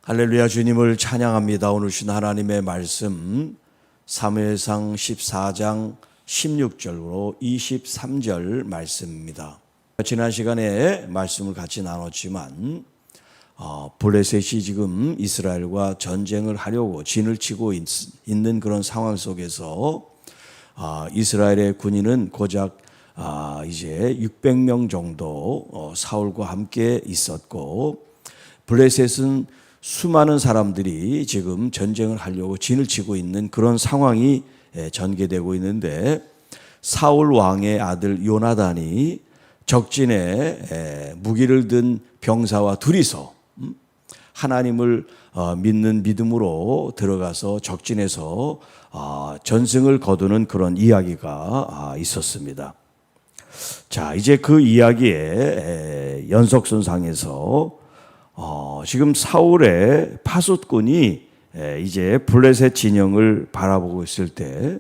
할렐루야. 주님을 찬양합니다. 오늘 주신 하나님의 말씀 사무엘상 14장 16절로 23절 말씀입니다. 지난 시간에 말씀을 같이 나눴지만 블레셋이 지금 이스라엘과 전쟁을 하려고 진을 치고 있는 그런 상황 속에서 이스라엘의 군인은 고작 이제 600명 정도 사울과 함께 있었고, 블레셋은 수많은 사람들이 지금 전쟁을 하려고 진을 치고 있는 그런 상황이 전개되고 있는데, 사울 왕의 아들 요나단이 적진에 무기를 든 병사와 둘이서 하나님을 믿는 믿음으로 들어가서 적진에서 전승을 거두는 그런 이야기가 있었습니다. 자, 이제 그 이야기의 연속선상에서 지금 사울의 파숫꾼이 이제 블레셋 진영을 바라보고 있을 때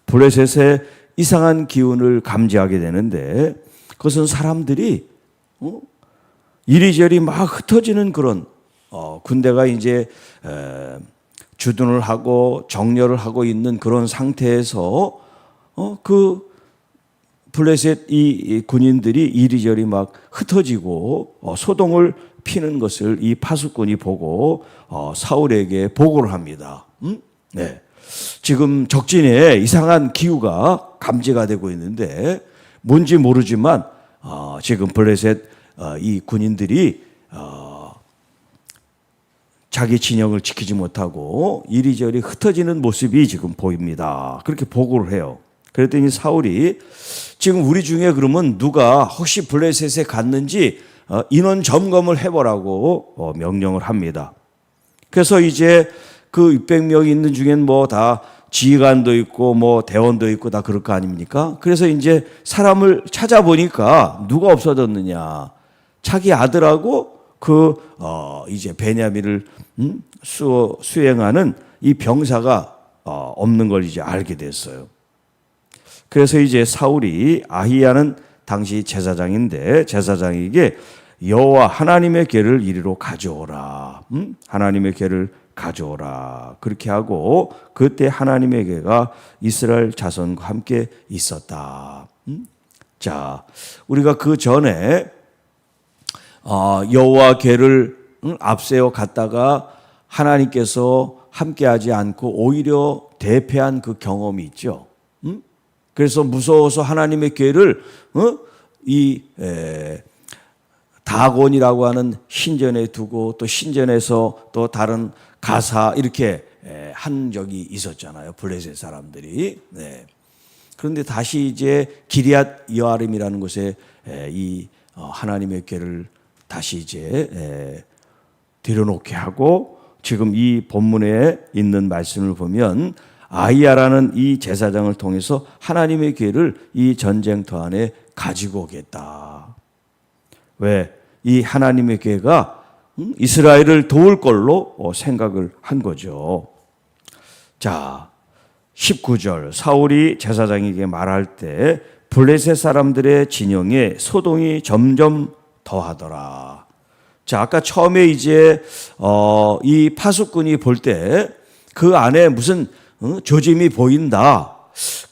블레셋의 이상한 기운을 감지하게 되는데, 그것은 사람들이 이리저리 막 흩어지는 그런 군대가 이제 주둔을 하고 정렬을 하고 있는 그런 상태에서 그 블레셋 이 군인들이 이리저리 막 흩어지고 소동을 피는 것을 이 파수꾼이 보고 사울에게 보고를 합니다. 네. 지금 적진에 이상한 기후가 감지가 되고 있는데 뭔지 모르지만 지금 블레셋 이 군인들이 자기 진영을 지키지 못하고 이리저리 흩어지는 모습이 지금 보입니다. 그렇게 보고를 해요. 그랬더니 사울이 지금 우리 중에 그러면 누가 혹시 블레셋에 갔는지 인원 점검을 해보라고 명령을 합니다. 그래서 이제 그 600명이 있는 중엔 뭐 다 지휘관도 있고 뭐 대원도 있고 다 그럴 거 아닙니까? 그래서 이제 사람을 찾아보니까 누가 없어졌느냐, 자기 아들하고 그 이제 베냐민을 수행하는 이 병사가 없는 걸 이제 알게 됐어요. 그래서 이제 사울이 아히야는 당시 제사장인데 제사장에게 여호와 하나님의 궤를 이리로 가져오라. 하나님의 궤를 가져오라. 그렇게 하고 그때 하나님의 궤가 이스라엘 자손과 함께 있었다. 자, 우리가 그 전에 여호와 궤를 앞세워 갔다가 하나님께서 함께하지 않고 오히려 대패한 그 경험이 있죠. 그래서 무서워서 하나님의 궤를 다곤이라고 하는 신전에 두고 또 신전에서 또 다른 가사 이렇게 한 적이 있었잖아요. 블레셋 사람들이. 네. 그런데 다시 이제 기리앗 여아림이라는 곳에 이 하나님의 궤를 다시 이제 들여놓게 하고, 지금 이 본문에 있는 말씀을 보면 아히야라는 이 제사장을 통해서 하나님의 궤를 이 전쟁터 안에 가지고 오겠다. 왜? 이 하나님의 궤가 이스라엘을 도울 걸로 생각을 한 거죠. 자, 19절 사울이 제사장에게 말할 때 블레셋 사람들의 진영에 소동이 점점 더하더라. 자, 아까 처음에 이제 이 파수꾼이 볼 때 그 안에 무슨 조짐이 보인다.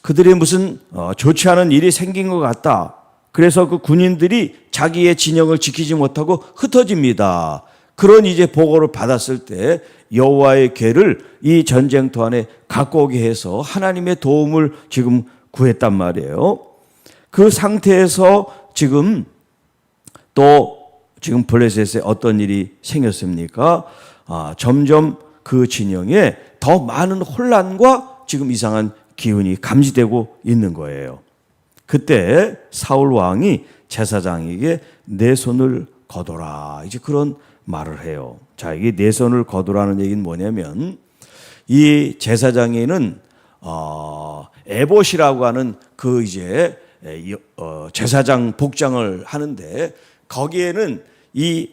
그들이 무슨 좋지 않은 일이 생긴 것 같다. 그래서 그 군인들이 자기의 진영을 지키지 못하고 흩어집니다. 그런 이제 보고를 받았을 때 여호와의 궤를 이 전쟁터 안에 갖고 오게 해서 하나님의 도움을 지금 구했단 말이에요. 그 상태에서 지금 블레셋에 어떤 일이 생겼습니까? 점점 그 진영에 더 많은 혼란과 지금 이상한 기운이 감지되고 있는 거예요. 그때 사울 왕이 제사장에게 내 손을 거둬라. 이제 그런 말을 해요. 자, 이게 내 손을 거두라는 얘기는 뭐냐면, 이 제사장에는 에봇이라고 하는 그 이제 제사장 복장을 하는데, 거기에는 이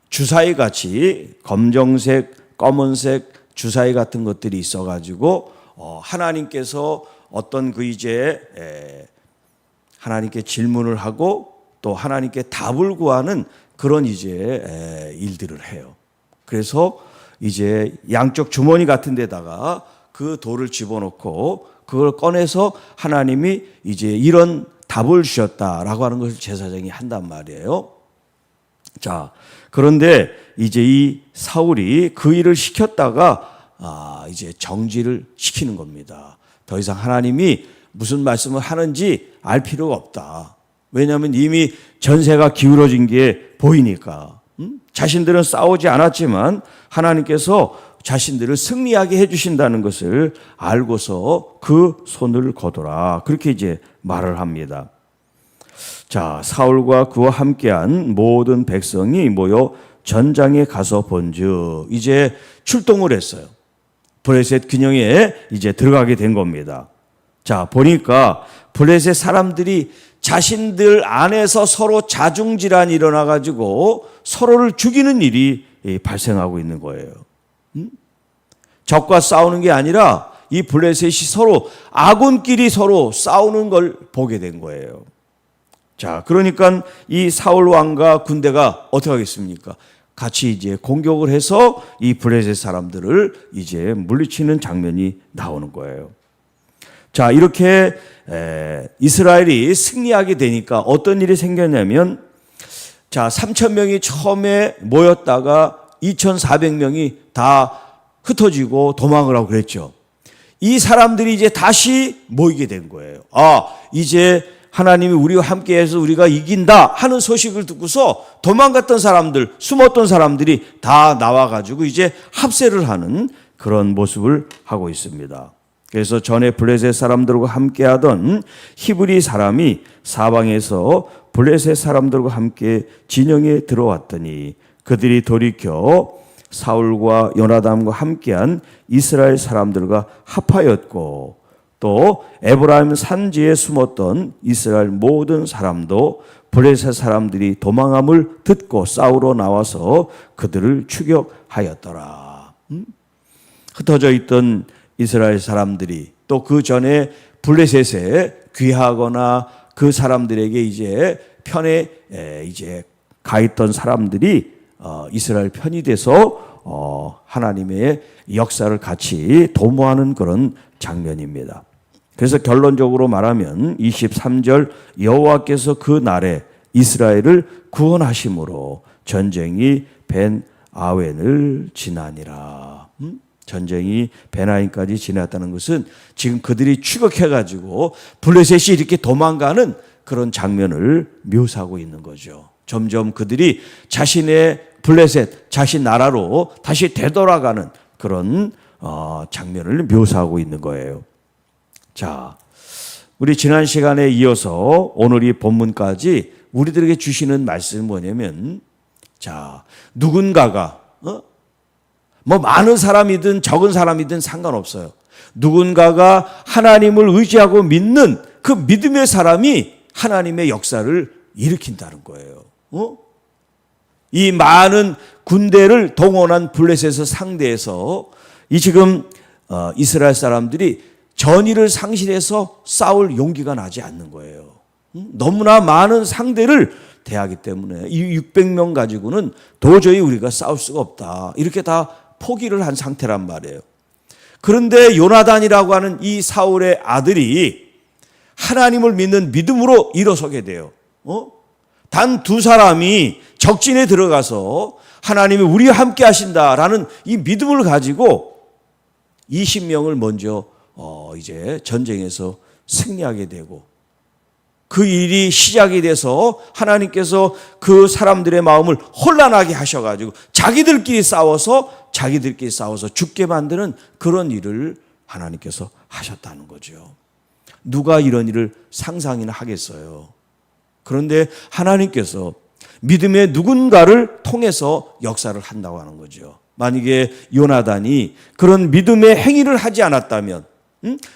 주사위 같이 검정색, 검은색 주사위 같은 것들이 있어가지고 하나님께서 어떤 그 이제 하나님께 질문을 하고 또 하나님께 답을 구하는 그런 이제 일들을 해요. 그래서 이제 양쪽 주머니 같은 데다가 그 돌을 집어넣고 그걸 꺼내서 하나님이 이제 이런 답을 주셨다라고 하는 것을 제사장이 한단 말이에요. 자, 그런데 이제 이 사울이 그 일을 시켰다가 이제 정지를 시키는 겁니다. 더 이상 하나님이 무슨 말씀을 하는지 알 필요가 없다. 왜냐하면 이미 전세가 기울어진 게 보이니까. 자신들은 싸우지 않았지만 하나님께서 자신들을 승리하게 해주신다는 것을 알고서 그 손을 거둬라. 그렇게 이제 말을 합니다. 자, 사울과 그와 함께한 모든 백성이 모여 전장에 가서 본즉 이제 출동을 했어요. 블레셋 균형에 이제 들어가게 된 겁니다. 자, 보니까 블레셋 사람들이 자신들 안에서 서로 자중질환이 일어나가지고 서로를 죽이는 일이 발생하고 있는 거예요. 적과 싸우는 게 아니라 이 블레셋이 서로 아군끼리 서로 싸우는 걸 보게 된 거예요. 자, 그러니까 이 사울 왕과 군대가 어떻게 하겠습니까? 같이 이제 공격을 해서 이 블레셋 사람들을 이제 물리치는 장면이 나오는 거예요. 자, 이렇게 이스라엘이 승리하게 되니까 어떤 일이 생겼냐면, 자, 3,000명이 처음에 모였다가 2,400명이 다 흩어지고 도망을 하고 그랬죠. 이 사람들이 이제 다시 모이게 된 거예요. 이제 하나님이 우리와 함께해서 우리가 이긴다 하는 소식을 듣고서 도망갔던 사람들, 숨었던 사람들이 다 나와가지고 이제 합세를 하는 그런 모습을 하고 있습니다. 그래서 전에 블레셋 사람들과 함께하던 히브리 사람이 사방에서 블레셋 사람들과 함께 진영에 들어왔더니 그들이 돌이켜 사울과 요나단과 함께한 이스라엘 사람들과 합하였고 또 에브라임 산지에 숨었던 이스라엘 모든 사람도 블레셋 사람들이 도망함을 듣고 싸우러 나와서 그들을 추격하였더라. 흩어져 있던 이스라엘 사람들이 또 그 전에 블레셋에 귀하거나 그 사람들에게 이제 편에 이제 가 있던 사람들이 이스라엘 편이 돼서 하나님의 역사를 같이 도모하는 그런 장면입니다. 그래서 결론적으로 말하면 23절 여호와께서 그 날에 이스라엘을 구원하심으로 전쟁이 벤 아웬을 지나니라. 전쟁이 베나임까지 지났다는 것은 지금 그들이 추격해가지고 블레셋이 이렇게 도망가는 그런 장면을 묘사하고 있는 거죠. 점점 그들이 자신의 블레셋, 자신 나라로 다시 되돌아가는 그런 장면을 묘사하고 있는 거예요. 자, 우리 지난 시간에 이어서 오늘 이 본문까지 우리들에게 주시는 말씀은 뭐냐면, 자, 누군가가 뭐 많은 사람이든 적은 사람이든 상관없어요. 누군가가 하나님을 의지하고 믿는 그 믿음의 사람이 하나님의 역사를 일으킨다는 거예요. 이 많은 군대를 동원한 블레셋을 상대해서 이 지금 이스라엘 사람들이 전의를 상실해서 싸울 용기가 나지 않는 거예요. 너무나 많은 상대를 대하기 때문에 이 600명 가지고는 도저히 우리가 싸울 수가 없다. 이렇게 다 포기를 한 상태란 말이에요. 그런데 요나단이라고 하는 이 사울의 아들이 하나님을 믿는 믿음으로 일어서게 돼요. 단 두 사람이 적진에 들어가서 하나님이 우리와 함께 하신다라는 이 믿음을 가지고 20명을 먼저 이제 전쟁에서 승리하게 되고 그 일이 시작이 돼서 하나님께서 그 사람들의 마음을 혼란하게 하셔가지고 자기들끼리 싸워서 죽게 만드는 그런 일을 하나님께서 하셨다는 거죠. 누가 이런 일을 상상이나 하겠어요. 그런데 하나님께서 믿음의 누군가를 통해서 역사를 한다고 하는 거죠. 만약에 요나단이 그런 믿음의 행위를 하지 않았다면,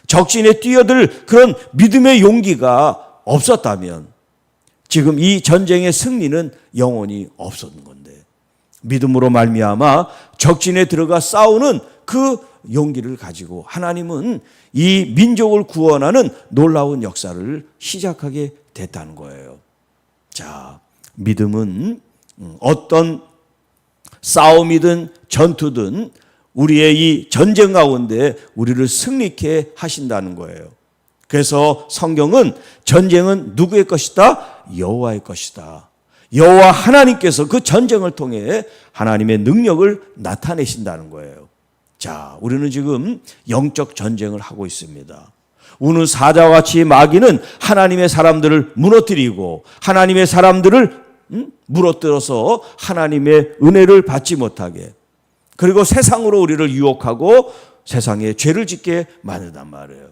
적진에 뛰어들 그런 믿음의 용기가 없었다면 지금 이 전쟁의 승리는 영원히 없었는 건데, 믿음으로 말미암아 적진에 들어가 싸우는 그 용기를 가지고 하나님은 이 민족을 구원하는 놀라운 역사를 시작하게 됐다는 거예요. 자, 믿음은 어떤 싸움이든 전투든 우리의 이 전쟁 가운데 우리를 승리케 하신다는 거예요. 그래서 성경은 전쟁은 누구의 것이다? 여호와의 것이다. 여호와 하나님께서 그 전쟁을 통해 하나님의 능력을 나타내신다는 거예요. 자, 우리는 지금 영적 전쟁을 하고 있습니다. 우는 사자와 같이 마귀는 하나님의 사람들을 무너뜨리고 하나님의 사람들을 물어뜯어서 하나님의 은혜를 받지 못하게, 그리고 세상으로 우리를 유혹하고 세상에 죄를 짓게 만든단 말이에요.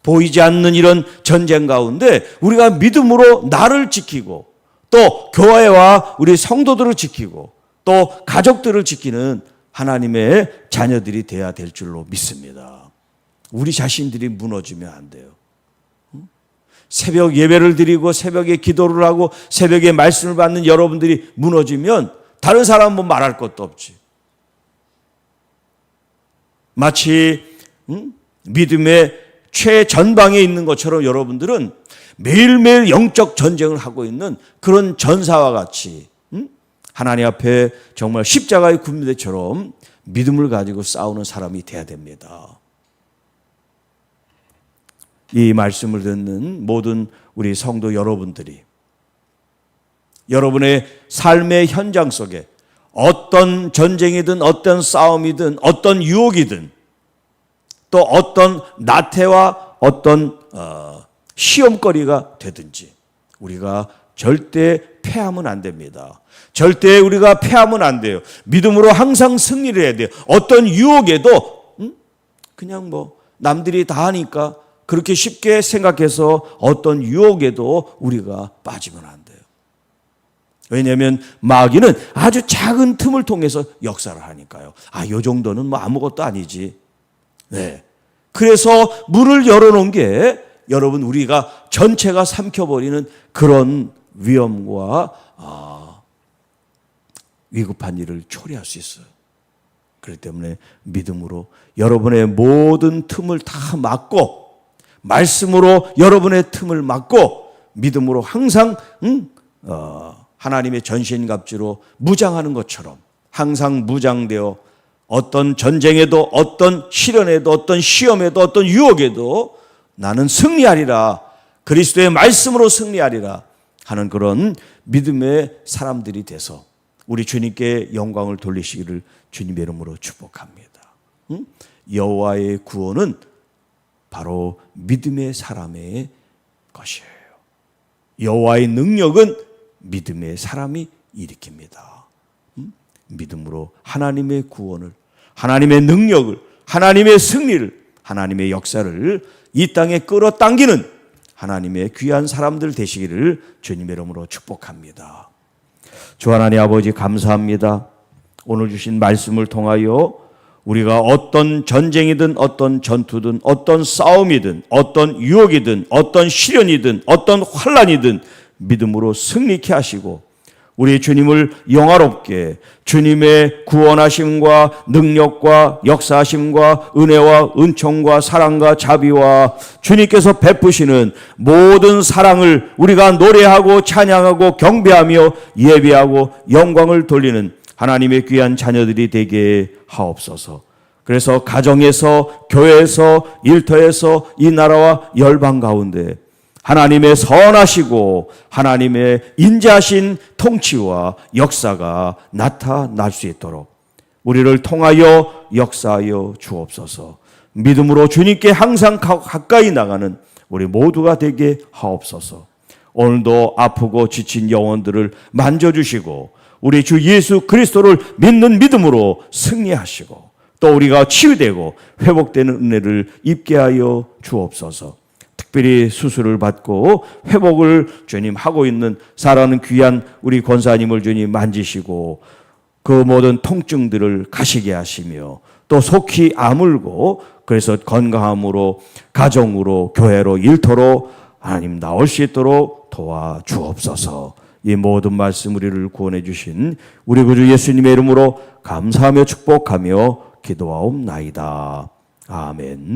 보이지 않는 이런 전쟁 가운데 우리가 믿음으로 나를 지키고 또 교회와 우리 성도들을 지키고 또 가족들을 지키는 하나님의 자녀들이 돼야 될 줄로 믿습니다. 우리 자신들이 무너지면 안 돼요. 새벽 예배를 드리고 새벽에 기도를 하고 새벽에 말씀을 받는 여러분들이 무너지면 다른 사람은 말할 것도 없지. 마치 믿음의 최전방에 있는 것처럼 여러분들은 매일매일 영적 전쟁을 하고 있는 그런 전사와 같이 하나님 앞에 정말 십자가의 군대처럼 믿음을 가지고 싸우는 사람이 돼야 됩니다. 이 말씀을 듣는 모든 우리 성도 여러분들이 여러분의 삶의 현장 속에 어떤 전쟁이든 어떤 싸움이든 어떤 유혹이든 또 어떤 나태와 어떤 시험거리가 되든지 우리가 절대 패하면 안 됩니다. 절대 우리가 패하면 안 돼요. 믿음으로 항상 승리를 해야 돼요. 어떤 유혹에도 그냥 뭐 남들이 다 하니까 그렇게 쉽게 생각해서 어떤 유혹에도 우리가 빠지면 안 돼요. 왜냐하면 마귀는 아주 작은 틈을 통해서 역사를 하니까요. 이 정도는 뭐 아무것도 아니지. 네. 그래서 문을 열어놓은 게 여러분 우리가 전체가 삼켜버리는 그런 위험과 위급한 일을 초래할 수 있어요. 그렇기 때문에 믿음으로 여러분의 모든 틈을 다 막고 말씀으로 여러분의 틈을 막고 믿음으로 항상 하나님의 전신갑주로 무장하는 것처럼 항상 무장되어 어떤 전쟁에도 어떤 시련에도 어떤 시험에도 어떤 유혹에도 나는 승리하리라, 그리스도의 말씀으로 승리하리라 하는 그런 믿음의 사람들이 돼서 우리 주님께 영광을 돌리시기를 주님의 이름으로 축복합니다. 여호와의 구원은 바로 믿음의 사람의 것이에요. 여호와의 능력은 믿음의 사람이 일으킵니다. 믿음으로 하나님의 구원을, 하나님의 능력을, 하나님의 승리를, 하나님의 역사를 이 땅에 끌어당기는 하나님의 귀한 사람들 되시기를 주님의 이름으로 축복합니다. 주 하나님 아버지 감사합니다. 오늘 주신 말씀을 통하여 우리가 어떤 전쟁이든 어떤 전투든 어떤 싸움이든 어떤 유혹이든 어떤 시련이든 어떤 환난이든 믿음으로 승리케 하시고 우리 주님을 영화롭게 주님의 구원하심과 능력과 역사하심과 은혜와 은총과 사랑과 자비와 주님께서 베푸시는 모든 사랑을 우리가 노래하고 찬양하고 경배하며 예배하고 영광을 돌리는 하나님의 귀한 자녀들이 되게 하옵소서. 그래서 가정에서, 교회에서, 일터에서, 이 나라와 열방 가운데 하나님의 선하시고 하나님의 인자하신 통치와 역사가 나타날 수 있도록 우리를 통하여 역사하여 주옵소서. 믿음으로 주님께 항상 가까이 나가는 우리 모두가 되게 하옵소서. 오늘도 아프고 지친 영혼들을 만져주시고 우리 주 예수 그리스도를 믿는 믿음으로 승리하시고 또 우리가 치유되고 회복되는 은혜를 입게 하여 주옵소서. 특별히 수술을 받고 회복을 주님 하고 있는 사랑하는 귀한 우리 권사님을 주님 만지시고 그 모든 통증들을 가시게 하시며 또 속히 아물고 그래서 건강함으로 가정으로 교회로 일터로 하나님 나올 수 있도록 도와주옵소서. 이 모든 말씀 우리를 구원해 주신 우리 구주 예수님의 이름으로 감사하며 축복하며 기도하옵나이다. 아멘.